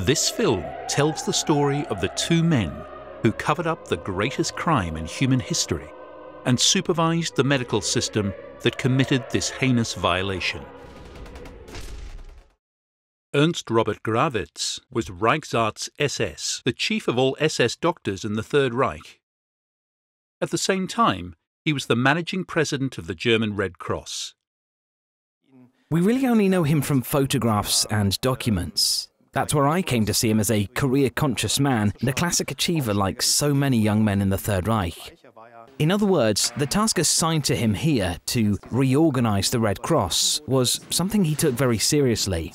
This film tells the story of the two men who covered up the greatest crime in human history and supervised the medical system that committed this heinous violation. Ernst Robert Grawitz was Reichsarzt SS, the chief of all SS doctors in the Third Reich. At the same time, he was the managing president of the German Red Cross. We really only know him from photographs and documents. That's where I came to see him as a career-conscious man and a classic achiever like so many young men in the Third Reich. In other words, the task assigned to him here to reorganize the Red Cross was something he took very seriously.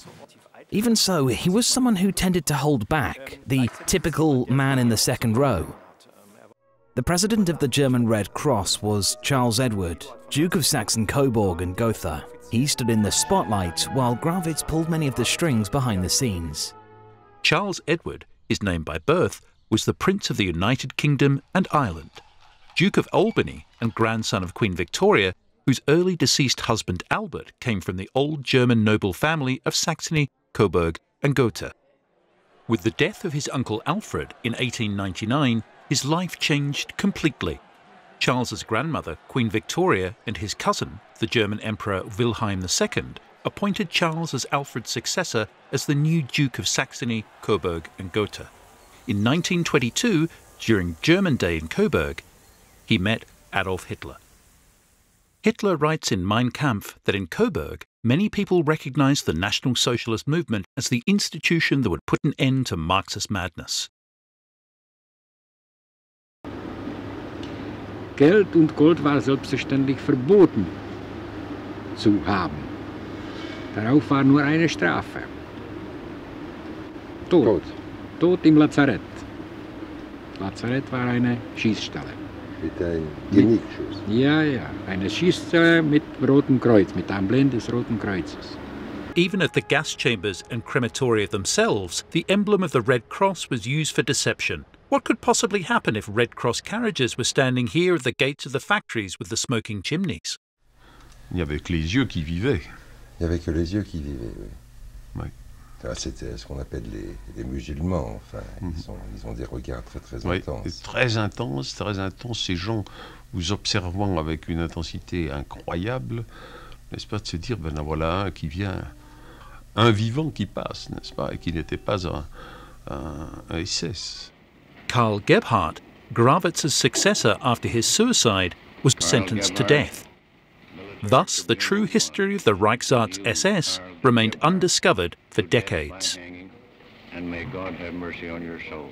Even so, he was someone who tended to hold back, the typical man in the second row. The president of the German Red Cross was Charles Edward, Duke of Saxon-Coburg and Gotha. He stood in the spotlight while Grawitz pulled many of the strings behind the scenes. Charles Edward, his name by birth, was the Prince of the United Kingdom and Ireland, Duke of Albany and grandson of Queen Victoria, whose early deceased husband Albert came from the old German noble family of Saxony, Coburg and Gotha. With the death of his uncle Alfred in 1899, his life changed completely. Charles's grandmother, Queen Victoria, and his cousin, the German Emperor Wilhelm II, appointed Charles as Alfred's successor as the new Duke of Saxony, Coburg and Gotha. In 1922, during German Day in Coburg, he met Adolf Hitler. Hitler writes in Mein Kampf that in Coburg, many people recognized the National Socialist movement as the institution that would put an end to Marxist madness. Geld und Gold war selbstverständlich verboten zu haben. Darauf war nur eine Strafe. Tod. Tod im Lazarett. Lazarett war eine Schießstelle. Mit einem Genickschuss. Ja, eine Schießstelle mit Rotem Kreuz, mit einem Emblem des Roten Kreuzes. Even at the gas chambers and crematoria themselves, the emblem of the Red Cross was used for deception. What could possibly happen if Red Cross carriages were standing here at the gates of the factories with the smoking chimneys? Il n'y avait que les yeux qui vivaient. Il n'y avait que les yeux qui vivaient, oui. Oui. C'était ce qu'on appelle les musulmans. Enfin, ils ont des regards très intenses. Très intenses. Ces gens vous observant avec une intensité incroyable, n'est-ce pas, de se dire, ben voilà un qui vient, un vivant qui passe, n'est-ce pas, et qui n'était pas un SS. Karl Gebhardt, Grawitz's successor after his suicide, was sentenced to death. Thus, the true history of the Reichsarzt SS remained undiscovered for decades. And may God have mercy on your soul.